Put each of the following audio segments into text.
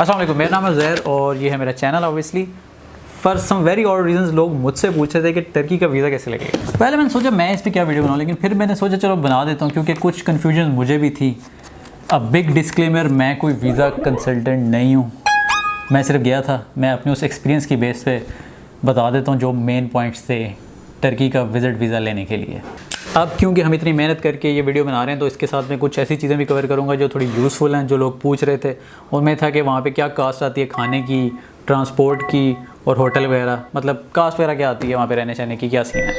अस्सलाम वालेकुम, मेरा नाम है ज़हर और ये है मेरा channel. Obviously for some very odd reasons लोग मुझसे पूछ रहे थे कि टर्की का वीज़ा कैसे लगेगा। पहले मैंने सोचा मैं इस पर क्या वीडियो बनाऊँ, लेकिन फिर मैंने सोचा चलो बना देता हूँ क्योंकि कुछ कन्फ्यूजन मुझे भी थी। अब बिग डिस्क्लेमर, मैं कोई वीज़ा कंसल्टेंट नहीं हूँ, मैं सिर्फ गया था। मैं अपने उस एक्सपीरियंस की बेस पे बता देता हूँ जो मेन पॉइंट्स थे टर्की का विज़िट वीज़ा लेने के लिए। अब क्योंकि हम इतनी मेहनत करके ये वीडियो बना रहे हैं तो इसके साथ में कुछ ऐसी चीज़ें भी कवर करूँगा जो थोड़ी यूज़फुल हैं, जो लोग पूछ रहे थे। उनमें था कि वहाँ पे क्या कास्ट आती है खाने की, ट्रांसपोर्ट की और होटल वगैरह, मतलब कास्ट वगैरह क्या आती है वहाँ पे रहने सहने की, क्या सीन है,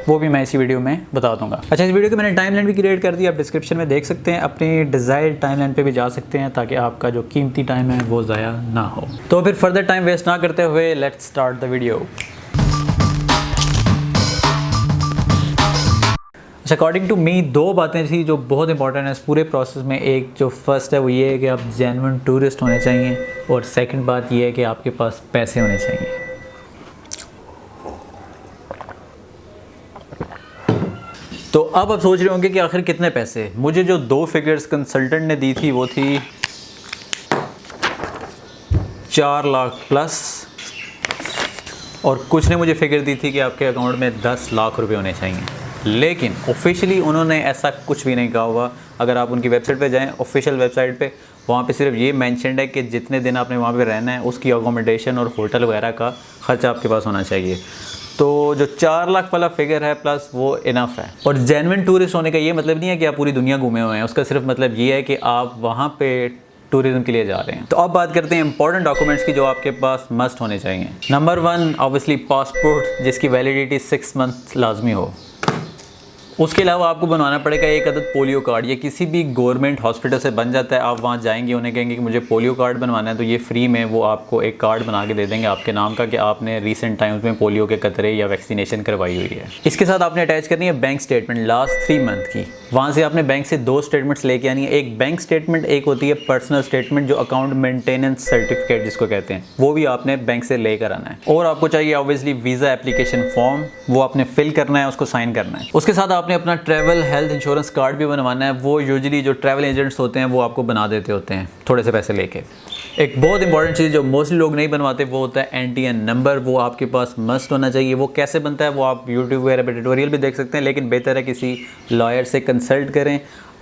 वो भी मैं इसी वीडियो में बता दूंगा। अच्छा, इस वीडियो की मैंने टाइमलाइन भी क्रिएट कर दी, आप डिस्क्रिप्शन में देख सकते हैं। अपनी डिज़ायर्ड टाइमलाइन पे भी जा सकते हैं ताकि आपका जो कीमती टाइम है वो ज़ाया ना हो। तो फिर फर्दर टाइम वेस्ट ना करते हुए let's start the video. According to me दो बातें थी जो बहुत इंपॉर्टेंट है इस पूरे प्रोसेस में। एक जो फर्स्ट है वो ये है कि आप जेन्युइन टूरिस्ट होने चाहिए, और सेकंड बात ये है कि आपके पास पैसे होने चाहिए। तो अब आप सोच रहे होंगे कि आखिर कितने पैसे। मुझे जो दो फिगर्स कंसल्टेंट ने दी थी वो थी 4 लाख प्लस, और कुछ ने मुझे फिगर दी थी कि आपके अकाउंट में 10 लाख रुपए होने चाहिए। लेकिन ऑफिशियली उन्होंने ऐसा कुछ भी नहीं कहा हुआ। अगर आप उनकी वेबसाइट पे जाएं, ऑफिशियल वेबसाइट पे, वहाँ पे सिर्फ ये मेंशन्ड है कि जितने दिन आपने वहाँ पे रहना है उसकी अकोमोडेशन और होटल वगैरह का खर्चा आपके पास होना चाहिए। तो जो 4 लाख वाला फिगर है प्लस वो इनफ है। और जेन्युइन टूरिस्ट होने का ये मतलब नहीं है कि आप पूरी दुनिया घूमे हुए हैं, उसका सिर्फ मतलब ये है कि आप वहाँ पे टूरिज्म के लिए जा रहे हैं। तो अब बात करते हैं इंपॉर्टेंट डॉक्यूमेंट्स की जो आपके पास मस्ट होने चाहिए। नंबर 1 ऑब्वियसली पासपोर्ट, जिसकी वैलिडिटी 6 मंथ लाजमी हो। उसके अलावा आपको बनवाना पड़ेगा एक अदद पोलियो कार्ड। ये किसी भी गवर्नमेंट हॉस्पिटल से बन जाता है। आप वहाँ जाएंगे, उन्हें कहेंगे कि मुझे पोलियो कार्ड बनवाना है, तो ये फ्री में वो आपको एक कार्ड बना के दे देंगे आपके नाम का कि आपने रीसेंट टाइम्स में पोलियो के कतरे या वैक्सीनेशन करवाई हुई है। इसके साथ आपने अटैच करनी है बैंक स्टेटमेंट लास्ट 3 मंथ की। वहाँ से आपने बैंक से 2 स्टेटमेंट्स लेके आनी है। एक बैंक स्टेटमेंट, एक होती है पर्सनल स्टेटमेंट जो अकाउंट मेंटेनेंस सर्टिफिकेट जिसको कहते हैं, वो भी आपने बैंक से लेकर आना है। और आपको चाहिए ऑब्वियसली वीज़ा एप्लीकेशन फॉर्म, वो आपने फिल करना है, उसको साइन करना है। उसके साथ आपने अपना ट्रैवल हेल्थ इंश्योरेंस कार्ड भी बनवाना है। वो यूजुअली जो ट्रैवल एजेंट्स होते हैं वो आपको बना देते होते हैं थोड़े से पैसे लेके। एक बहुत इंपॉर्टेंट चीज़ जो मोस्टली लोग नहीं बनवाते वो होता है NTN नंबर। वो आपके पास मस्ट होना चाहिए। वो कैसे बनता है वो आप यूट्यूब वगैरह पे ट्यूटोरियल भी देख सकते हैं, लेकिन बेहतर है किसी लॉयर से कंसल्ट करें।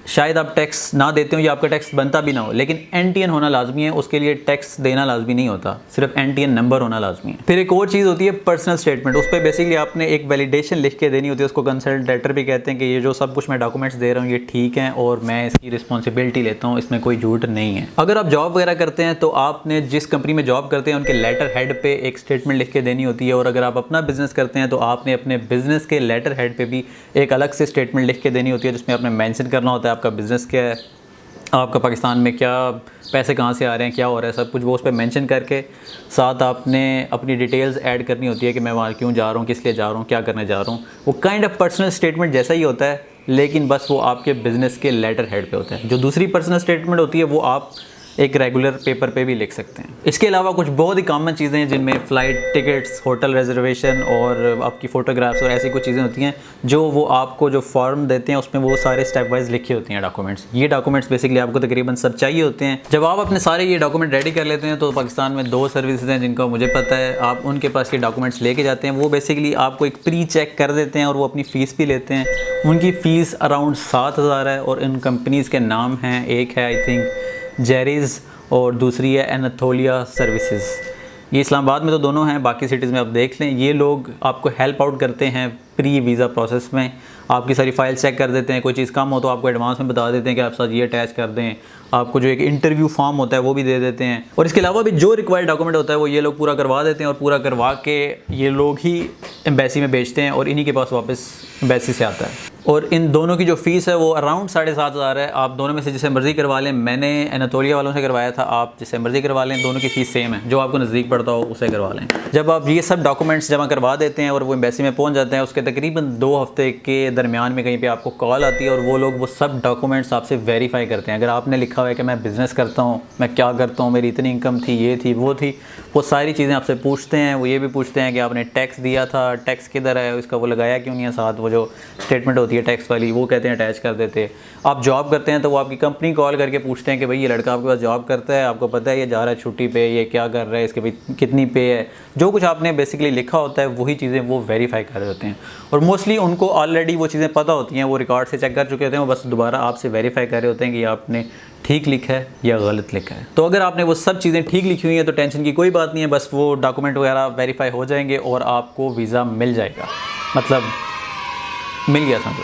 शायद आप टैक्स ना देते हो या आपका टैक्स बनता भी ना हो, लेकिन NTN होना लाजमी है। उसके लिए टैक्स देना लाजमी नहीं होता, सिर्फ NTN नंबर होना लाजमी है। फिर एक और चीज़ होती है पर्सनल स्टेटमेंट। उस पर बेसिकली आपने एक वैलिडेशन लिख के देनी होती है, उसको कंसल्ट लेटर भी कहते हैं कि ये जो सब कुछ मैं डॉक्यूमेंट्स दे रहा हूँ ये ठीक है और मैं इसकी रिस्पॉन्सिबिलिटी लेता हूँ, इसमें कोई झूठ नहीं है। अगर आप जॉब वगैरह करते हैं तो आपने जिस कंपनी में जॉब करते हैं उनके लेटर हेड पे एक स्टेटमेंट लिख के देनी होती है, और अगर आप अपना बिजनेस करते हैं तो आपने अपने बिजनेस के लेटर हेड पे भी एक अलग से स्टेटमेंट लिख के देनी होती है, जिसमें आपने मेंशन करना होता है आपका बिजनेस क्या है, आपका पाकिस्तान में क्या पैसे कहाँ से आ रहे हैं, क्या हो रहा है, सब कुछ वो उस पर मेंशन करके साथ आपने अपनी डिटेल्स ऐड करनी होती है कि मैं वहाँ क्यों जा रहा हूँ, किस लिए जा रहा हूँ, क्या करने जा रहा हूँ। वो काइंड ऑफ पर्सनल स्टेटमेंट जैसा ही होता है, लेकिन बस वो आपके बिज़नेस के लेटर हेड पे होता है। जो दूसरी पर्सनल स्टेटमेंट होती है वो आप एक रेगुलर पेपर पे भी लिख सकते हैं। इसके अलावा कुछ बहुत ही कॉमन चीज़ें हैं जिनमें फ़्लाइट टिकट्स, होटल रिजर्वेशन और आपकी फ़ोटोग्राफ्स और ऐसी कुछ चीज़ें होती हैं जो वो आपको जो फॉर्म देते हैं उसमें वो सारे स्टेप वाइज लिखी होती हैं डॉक्यूमेंट्स। ये डॉक्यूमेंट्स बेसिकली आपको तकरीबन सब चाहिए होते हैं। जब आप अपने सारे ये डॉक्यूमेंट रेडी कर लेते हैं तो पाकिस्तान में 2 सर्विसेज हैं जिनका मुझे पता है, आप उनके पास ये डॉक्यूमेंट्स लेके जाते हैं। वो बेसिकली आपको एक प्री चेक कर देते हैं और वो अपनी फ़ीस भी लेते हैं। उनकी फ़ीस अराउंड 7,000 है और इन कंपनीज़ के नाम हैं, एक है आई थिंक जेरीज़ और दूसरी है एनाथोलिया सर्विसेज। ये इस्लामाबाद में तो दोनों हैं, बाकी सिटीज़ में आप देख लें। ये लोग आपको हेल्प आउट करते हैं प्री वीज़ा प्रोसेस में। आपकी सारी फाइल चेक कर देते हैं, कोई चीज़ कम हो तो आपको एडवांस में बता देते हैं कि आप साथ ये अटैच कर दें। आपको जो एक इंटरव्यू फॉर्म होता है वो भी दे देते हैं, और इसके अलावा भी जो रिक्वायर्ड डॉक्यूमेंट होता है वो ये लोग पूरा करवा देते हैं, और पूरा करवा के ये लोग ही एम्बेसी में भेजते हैं और इन्हीं के पास वापस एम्बेसी से आता है। और इन दोनों की जो फ़ीस है वो अराउंड 7,500 है। आप दोनों में से जिसे मर्ज़ी करवा लें। मैंने एनातोलिया वालों से करवाया था, आप जिसे मर्ज़ी करवा लें, दोनों की फ़ीस सेम है। जो आपको नज़दीक पड़ता हो उसे करवा लें। जब आप ये सब डॉक्यूमेंट्स जमा करवा देते हैं और वो एम्बेसी में पहुंच जाते हैं, उसके तकरीबन 2 हफ्ते के दरमियान में कहीं पे आपको कॉल आती है और वो लोग वो सब डॉक्यूमेंट्स आपसे वेरीफाई करते हैं। अगर आपने लिखा हुआ है कि मैं बिज़नेस करता हूँ, मैं क्या करता हूँ, मेरी इतनी इनकम थी, ये थी, वो थी, वो सारी चीज़ें आपसे पूछते हैं। वो ये भी पूछते हैं कि आपने टैक्स दिया था, टैक्स किधर है, उसका वो लगाया क्यों नहीं है, साथ वो जो स्टेटमेंट होती होती है टैक्स वाली, वो कहते हैं अटैच कर देते। आप जॉब करते हैं तो वो आपकी कंपनी कॉल करके पूछते हैं कि भाई ये लड़का आपके पास जॉब करता है, आपको पता है ये जा रहा है छुट्टी पे, ये क्या कर रहा है, इसके भाई कितनी पे है, जो कुछ आपने बेसिकली लिखा होता है वही चीज़ें वो वेरीफाई कर देते हैं। और मोस्टली उनको ऑलरेडी वो चीज़ें पता होती हैं, वो रिकॉर्ड से चेक कर चुके होते हैं, वो बस दोबारा आपसे वेरीफाई कर रहे होते हैं कि आपने ठीक लिखा है या गलत लिखा है। तो अगर आपने वो सब चीज़ें ठीक लिखी हुई हैं तो टेंशन की कोई बात नहीं है, बस वो डॉक्यूमेंट वगैरह वेरीफाई हो जाएंगे और आपको वीज़ा मिल जाएगा, मतलब मिल गया समझो।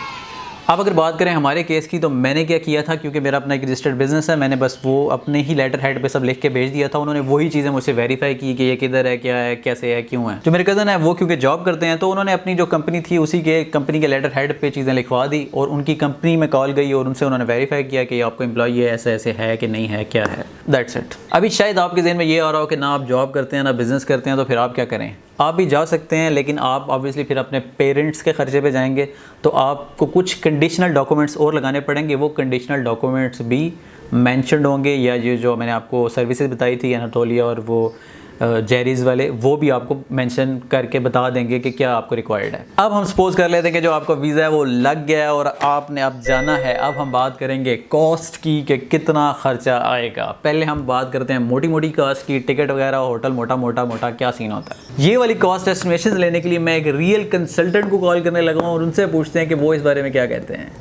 अब अगर बात करें हमारे केस की, तो मैंने क्या किया था, क्योंकि मेरा अपना एक रजिस्टर्ड बिज़नेस है, मैंने बस वो अपने ही लेटर हेड पे सब लिख के भेज दिया था। उन्होंने वही चीज़ें मुझसे वेरीफाई की कि ये किधर है, क्या है, कैसे है, क्यों है। जो मेरे कज़न है वो क्योंकि जॉब करते हैं, तो उन्होंने अपनी जो कंपनी थी उसी के कंपनी के लेटर हेड पे चीज़ें लिखवा दी और उनकी कंपनी में कॉल गई और उनसे उन्होंने वेरीफाई किया कि आपको एम्प्लॉई है, ऐसे ऐसे है कि नहीं है, क्या है, दैट्स इट। अभी शायद आपके ज़हन में ये आ रहा हो कि ना आप जॉब करते हैं ना बिज़नेस करते हैं, तो फिर आप क्या करें। आप भी जा सकते हैं, लेकिन आप ऑब्वियसली फिर अपने पेरेंट्स के खर्चे पे जाएंगे, तो आपको कुछ कंडीशनल डॉक्यूमेंट्स और लगाने पड़ेंगे। वो कंडीशनल डॉक्यूमेंट्स भी मेंशन्ड होंगे, या ये जो मैंने आपको सर्विसेज बताई थी एनाटोलिया और वो जेरीज़ वाले, वो भी आपको मेंशन करके बता देंगे कि क्या आपको रिक्वायर्ड है। अब हम सपोज कर लेते हैं कि जो आपका वीज़ा है वो लग गया है और आपने अब जाना है। अब हम बात करेंगे कॉस्ट की कि कितना खर्चा आएगा। पहले हम बात करते हैं मोटी मोटी कॉस्ट की, टिकट वगैरह, होटल, मोटा क्या सीन होता है। ये वाली कॉस्ट एस्टिमेशन लेने के लिए मैं एक रियल कंसल्टेंट को कॉल करने लगा हूँ और उनसे पूछते हैं कि वो इस बारे में क्या कहते हैं।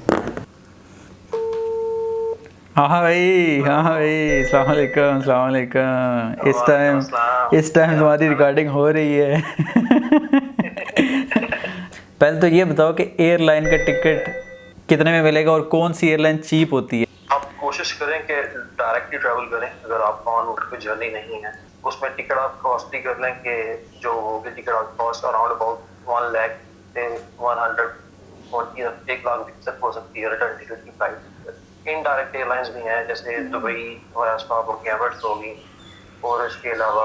हाँ भाई, अस्सलाम वालेकुम। इस टाइम तुम्हारी रिकॉर्डिंग हो रही है। पहले तो ये बताओ कि एयरलाइन का टिकट कितने में मिलेगा और कौन सी एयरलाइन चीप होती है। आप कोशिश करें कि डायरेक्टली ट्रैवल करें। अगर आपका ऑन रूट पे जर्नी नहीं है, उसमें टिकट आप कॉस्टली कर लें कि जो होगी टिकट आप कॉस्ट अराउंड अबाउट 1 लाख से 140 1 लाख तक हो सकती है रिटर्न टिकट की प्राइस। इनडायरेक्ट एयरलाइंस भी हैं, जैसे दुबई वाया स्टॉप होगी, एमिरेट्स होगी और इसके अलावा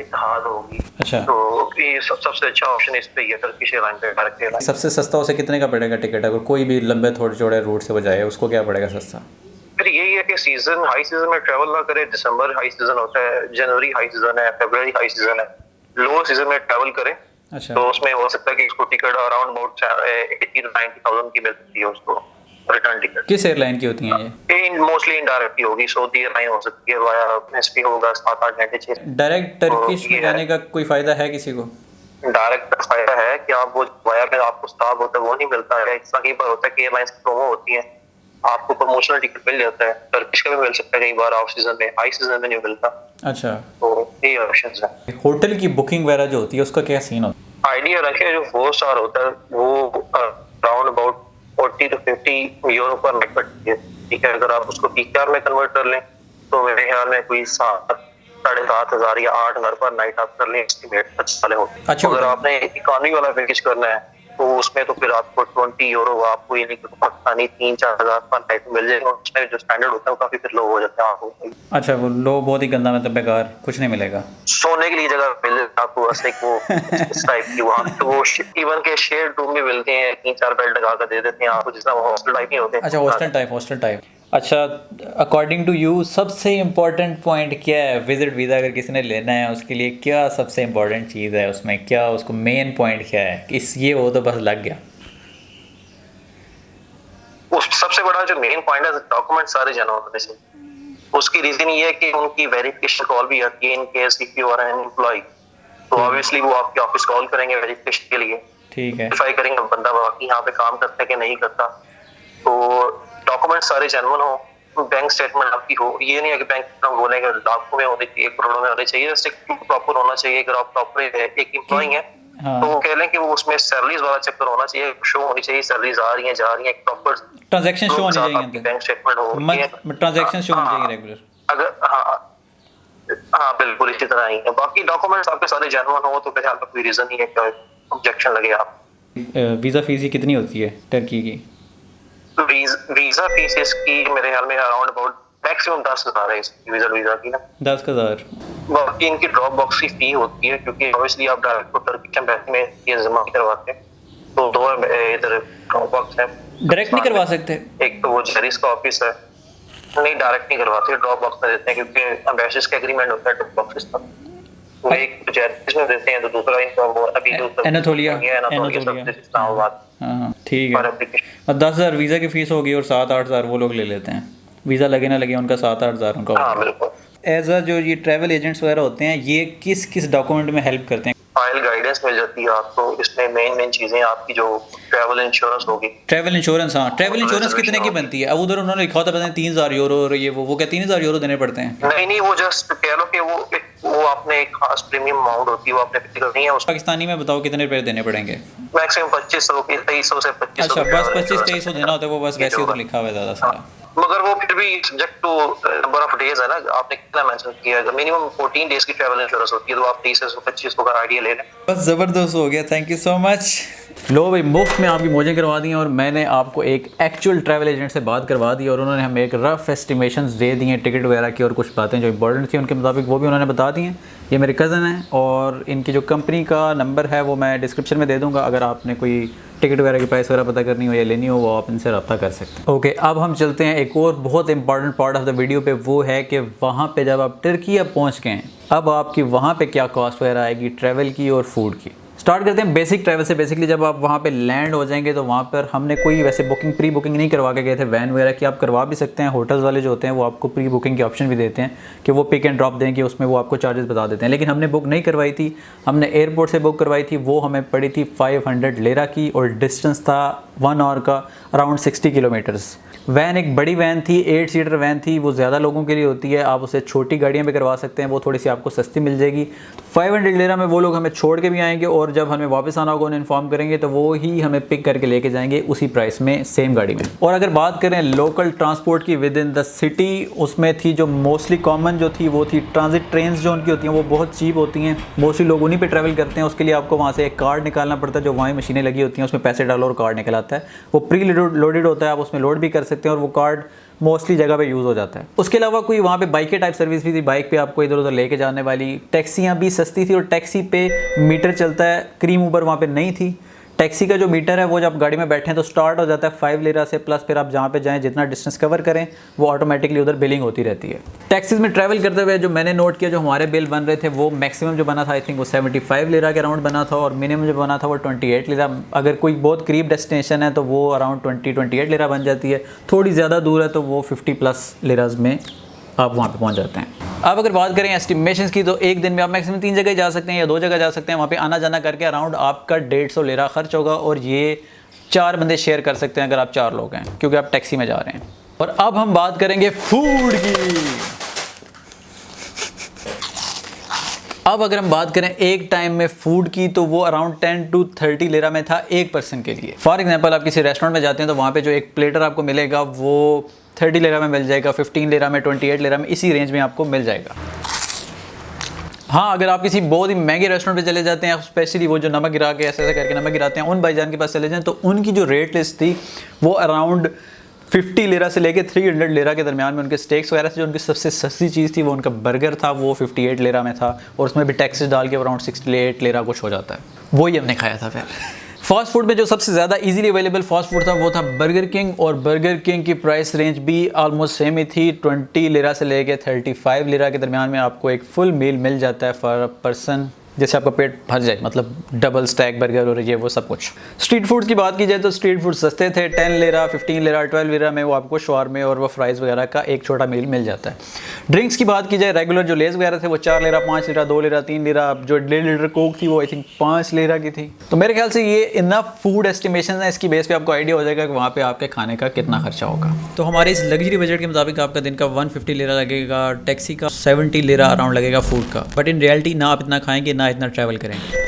इत्तेहाद होगी। अच्छा, तो ये सबसे अच्छा ऑप्शन इस पे है, टर्किश एयरलाइन पे डायरेक्ट एयरलाइन। सबसे सस्ता उसे कितने का पड़ेगा टिकट, अगर कोई भी लंबे थोड़े चौड़े रूट से वो जाए, उसको क्या पड़ेगा सस्ता। फिर यही है कि सीजन, हाई सीजन में ट्रैवल ना करें। दिसंबर हाई सीजन होता है, जनवरी हाई सीजन है, फरवरी हाई सीजन है। लो सीजन में ट्रैवल करें। अच्छा, तो उसमें हो सकता है कि इसको टिकट अराउंड अबाउट 80 to 90,000 की मिल सकती है उसको रिटर्न टिकट। किस एयरलाइन की होती हैं ये? मोस्टली इनडायरेक्ट होगी, सऊदी एयरलाइन हो सकती है, वाया एसपी होगा 7-8 घंटे 6। डायरेक्ट टर्किश में जाने का कोई फ़ायदा है किसी को? डायरेक्ट का फायदा है कि आप वो वाया में आपको स्टाफ होता है वो नहीं मिलता है। इतना कई बार होता है कि एयरलाइंस की प्रोमो होती है, आपको प्रमोशनल टिकट मिल जाता है। टर्किश का भी मिल सकता है कई बार ऑफ सीजन में, हाई सीजन में नहीं मिलता। अच्छा, तो ये ऑप्शंस है। होटल की बुकिंग वगैरह जो होती है उसका क्या सीन होता है? आइडिया रखे, जो 4 स्टार होता है वो अराउंड अबाउट 40 to 50 यूरो पर नाइट पड़ती है। ठीक है, अगर आप उसको पीकेआर में कन्वर्ट कर लें तो मेरे ख्याल में कोई 7,500 या 8,000 पर नाइट आप कर लें, एस्टिमेट अच्छे वाले होते हैं। अच्छा, अगर आपने इकोनॉमी वाला पैकेज करना है तो उसमें तो फिर आपको 20 यूरो आपको ये नहीं 3-4 हज़ार पर नाइट मिल जाएगा। उसमें जो स्टैंडर्ड होता है वो काफी फिर लो हो जाता है आपको। अच्छा, वो लो बहुत ही गंदा, मतलब बेकार, कुछ नहीं मिलेगा। सोने के लिए जगह मिल जाएगा आपको, बस एक वो इस टाइप की वहाँ तो वो इवन के शेयर रूम भी मिलते हैं, 3-4 बेड लगा कर दे देते हैं आपको, जिसमें हॉस्टल टाइप नहीं होते। अच्छा, हॉस्टल टाइप। अच्छा, अकॉर्डिंग टू यू सबसे इम्पोर्टेंट पॉइंट क्या है विजिट वीज़ा अगर किसी ने लेना है उसके लिए, क्या सबसे इम्पोर्टेंट चीज़ है उसमें, क्या उसको मेन पॉइंट क्या है, इस ये वो तो बस लग गया। उस सबसे बड़ा जो मेन पॉइंट है, डॉक्यूमेंट सारे जमा होने चाहिए। उसकी रीजन ये है कि उनकी वेरिफिकेशन कॉल भी आती है in case if you are an employ, तो ऑब्वियसली वो आपके ऑफिस कॉल करेंगे वेरिफिकेशन के लिए। ठीक है, वेरीफाई करेंगे बंदा वाकई यहाँ पे काम करता है कि नहीं करता। तो डॉक्यूमेंट सारे जेन्युइन हो, बैंक स्टेटमेंट आपकी हो। ये नहीं है कि बैंक हम बोलेंगे लाखों में होने चाहिए, करोड़ों में होने चाहिए, प्रॉपर होना चाहिए। अगर आप प्रॉपर एक एम्प्लॉय है तो वो कह लें कि वो उसमें सैलरीज वाला चक्कर होना चाहिए, शो होनी चाहिए, सैलरीज आ रही हैं जा रही हैं, प्रॉपर ट्रांजैक्शन शो होनी चाहिए, बैंक स्टेटमेंट हो, ट्रांजैक्शन शो होनी चाहिए रेगुलर। अगर हाँ बिल्कुल इसी तरह ही है। बाकी डॉक्यूमेंट्स आपके सारे जेन्युइन हो तो मेरे ख्याल में कोई रीजन नहीं है कि ऑब्जेक्शन लगे। आप वीज़ा फीस ही कितनी होती है टर्की की? वीजा फीस इसकी मेरे ख्याल में अराउंड अबाउट मैक्सिमम 10,000 है इसकी वीजा की ना, 10,000। बाकी इनकी ड्रॉप बॉक्स की फी होती है, क्योंकि ऑब्वियसली आप डायरेक्ट टर्किश एम्बेसी में ये जमा करवाते हैं तो 2 इधर ड्रॉप बॉक्स है। डायरेक्ट नहीं करवा सकते? एक तो वो जेरिस का ऑफिस है, नहीं डायरेक्ट नहीं करवाते, ड्रॉप बॉक्स में देते हैं, क्योंकि एम्बेसीज का एग्रीमेंट होता है ड्रॉप बॉक्सेस का। वो एक जेरिस में देते हैं तो दूसरा इनका वो अभी जो एनाथोलिया इस्लामाबाद। हाँ ठीक है। और 10,000 वीज़ा की फ़ीस होगी और 7-8 हज़ार वो लोग ले लेते हैं। वीज़ा लगे ना लगे उनका 7-8 हज़ार उनका। हाँ बिल्कुल। एज अ जो ये ट्रैवल एजेंट्स वगैरह होते हैं, ये किस किस डॉक्यूमेंट में हेल्प करते हैं? फाइल गाइडेंस मिल जाती है आपको। इसमें मेन चीजें आपकी जो ट्रैवल इंश्योरेंस होगी। ट्रैवल इंश्योरेंस, हाँ ट्रैवल इंश्योरेंस कितने की बनती है? अब उधर उन्होंने लिखा होता है 3,000 यूरो और ये वो क्या 3,000 यूरो देने पड़ते हैं? नहीं, वो जस्ट कह लो कि वो आपने एक खास प्रीमियम अमाउंट होती है, वो आपने पे करनी है। उस पाकिस्तानी में बताओ कितने रुपए देने पड़ेंगे? मैक्सिमम 2500 के 2300 से 2500। अच्छा बस 25-2300 देना होता है, वो बस वैसे उधर लिखा हुआ है ज़्यादा सारा। मगर वो फिर भी subject to number of days है ना, आपने कितना मेंशन किया है। मिनिमम 14 डेज की ट्रैवल इंश्योरेंस होती है, तो आप 23 से 25 का आइडिया ले लें। बस ज़बरदस्त हो गया, थैंक यू सो मच। लो भाई, मुफ्त में आपकी मौजें करवा दी हैं और मैंने आपको एक एक्चुअल ट्रैवल एजेंट से बात करवा दी और उन्होंने हमें एक रफ एस्टिमेशंस दे दिए हैं टिकट वगैरह की, और कुछ बातें जो इंपॉर्टेंट थी उनके मुताबिक वो भी उन्होंने बता दी हैं। ये मेरे कज़न हैं और इनकी जो कंपनी का नंबर है वो मैं डिस्क्रिप्शन में दे दूँगा। अगर आपने कोई टिकट वगैरह की प्राइस वगैरह पता करनी हो या लेनी हो, वो आप इनसे रब्ता कर सकते हैं। ओके, अब हम चलते हैं एक और बहुत important part of the video पे। वो है कि वहाँ पे जब आप तुर्की पहुँच गए हैं, अब आपकी वहाँ पे क्या कॉस्ट वगैरह आएगी ट्रैवल की और फूड की। स्टार्ट करते हैं बेसिक ट्रैवल से। बेसिकली जब आप वहाँ पे लैंड हो जाएंगे तो वहाँ पर हमने कोई वैसे प्री बुकिंग नहीं करवा के गए थे। वैन वगैरह की आप करवा भी सकते हैं। होटल्स वाले जो होते हैं वो आपको प्री बुकिंग के ऑप्शन भी देते हैं कि वो पिक एंड ड्रॉप देंगे, उसमें वो आपको चार्जेस बता देते हैं। लेकिन हमने बुक नहीं करवाई थी, हमने एयरपोर्ट से बुक करवाई थी। वो हमें पड़ी थी 500 लेरा की और डिस्टेंस था 1 आवर का, अराउंड 60 किलोमीटर्स। वैन एक बड़ी वैन थी, 8 सीटर वैन थी। वो ज़्यादा लोगों के लिए होती है, आप उसे छोटी गाड़ियाँ भी करवा सकते हैं, वो थोड़ी सी आपको सस्ती मिल जाएगी। 500 लेरा में वो लोग हमें छोड़ के भी आएंगे और जब हमें वापस आना होगा उन्हें इन्फॉर्म करेंगे तो वो ही हमें पिक करके लेके जाएंगे उसी प्राइस में, सेम गाड़ी में। और अगर बात करें लोकल ट्रांसपोर्ट की विद इन द सिटी, उसमें थी जो मोस्टली कॉमन जो थी वो थी ट्रांजिट ट्रेन जो उनकी होती हैं वो बहुत चीप होती हैं। मोस्टली लोग उन्हीं पर ट्रैवल करते हैं। उसके लिए आपको वहाँ से एक कार्ड निकालना पड़ता है, जो वहाँ मशीनें लगी होती हैं, उसमें पैसे डालो और कार्ड निकल आता है। वो प्री लोडेड होता है, आप उसमें लोड भी कर सकते हैं और वो कार्ड मोस्टली जगह पे यूज़ हो जाता है। उसके अलावा कोई वहाँ पे बाइक के टाइप सर्विस भी थी, बाइक पे आपको इधर उधर लेके जाने वाली। टैक्सियाँ भी सस्ती थी और टैक्सी पे मीटर चलता है, क्रीम ऊबर वहाँ पे नहीं थी। टैक्सी का जो मीटर है वो जब गाड़ी में बैठे हैं तो स्टार्ट हो जाता है 5 लेरा से, प्लस फिर आप जहाँ पे जाएं जितना डिस्टेंस कवर करें वो ऑटोमेटिकली उधर बिलिंग होती रहती है। टैक्सीज में ट्रैवल करते हुए जो मैंने नोट किया, जो हमारे बिल बन रहे थे वो मैक्सिमम जो बना था आई थिंक वो 75 लेरा के अराउंड बना था और मिनिमम जो बना था वो 28 लेरा। अगर कोई बहुत करीब डेस्टिनेशन है तो वो अराउंड 20-28 लेरा बन जाती है। थोड़ी ज़्यादा दूर है तो वो 50+ लेराज में आप वहाँ पे पहुँच जाते हैं। अब अगर बात करें एस्टिमेशंस की तो एक दिन में आप मैक्सिमम 3 जगह जा सकते हैं या 2 जगह जा सकते हैं। वहाँ पे आना जाना करके अराउंड आपका 150 लेरा खर्च होगा और ये 4 बंदे शेयर कर सकते हैं अगर आप 4 लोग हैं, क्योंकि आप टैक्सी में जा रहे हैं। और अब हम बात करेंगे फूड की। अब अगर हम बात करें एक टाइम में फूड की तो वो अराउंड 10 to 30 लेरा में था एक पर्सन के लिए। फॉर एग्जांपल आप किसी रेस्टोरेंट में जाते हैं तो वहाँ पे जो एक प्लेटर आपको मिलेगा वो 30 लेरा में मिल जाएगा, 15 लेरा में, 28 लेरा में, इसी रेंज में आपको मिल जाएगा। हाँ, अगर आप किसी बहुत ही महंगे रेस्टोरेंट पे चले जाते हैं, स्पेशली वो जो नमक गिरा के ऐसे करके नमक गिराते हैं, उन भाईजान के पास चले जाएं तो उनकी जो रेट लिस्ट थी वो अराउंड 50 लेरा से लेके 300 लेरा के दरमियान में उनके स्टेक्स वगैरह से। जो उनकी सबसे सस्ती चीज़ थी वो उनका बर्गर था, वो 58 लेरा में था और उसमें भी टैक्सेस डाल के अराउंड 68 लेरा कुछ हो जाता है। वही हमने खाया था। फिर फास्ट फूड में जो सबसे ज़्यादा इजीली अवेलेबल फास्ट फूड था वो था बर्गर किंग, और बर्गर किंग की प्राइस रेंज भी ऑलमोस्ट सेम ही थी। 20 लेरा से लेके 35 लेरा के दरमियान में आपको एक फुल मील मिल जाता है फॉर अ पर्सन, जिससे आपका पेट भर जाए, मतलब डबल स्टैक बर्गर और ये वो सब कुछ। स्ट्रीट फूड्स की बात की जाए तो स्ट्रीट फूड सस्ते थे। 10 लेरा, 15 लेरा, 12 लेरा में वो आपको शवारमे और वो फ्राइज़ वगैरह का एक छोटा मील मिल जाता है। ड्रिंक्स की बात की जाए, रेगुलर जो लेज वगैरह थे वो 4 लेरा, 5 लेरा, 2 लेरा, 3 लेरा। जो 1.5 लीटर कोक थी वो आई थिंक 5 लेरा की थी। तो मेरे ख्याल से ये इनफ फूड एस्टिमेशन है, इसकी बेस पे आपको आइडिया हो जाएगा कि वहाँ पे आपके खाने का कितना खर्चा होगा। तो हमारे इस लग्जरी बजट के मुताबिक आपका दिन का 150 लेरा लगेगा, टैक्सी का 70 लेरा अराउंड लगेगा फूड का। बट इन रियलिटी ना आप इतना खाएंगे ना इतना ट्रैवल करेंगे।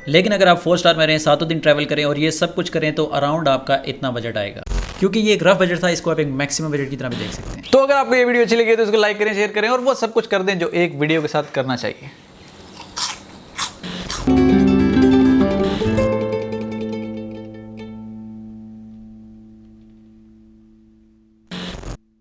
लेकिन अगर आप 4 स्टार में रहें, 7 दिन ट्रैवल करें और ये सब कुछ करें तो अराउंड आपका इतना बजट आएगा। क्योंकि ये एक रफ बजट था, इसको आप एक मैक्सिमम बजट की तरह भी देख सकते हैं। तो अगर आपको ये वीडियो अच्छी लगी तो इसको लाइक करें, शेयर करें और वो सब कुछ कर दें जो एक वीडियो के साथ करना चाहिए।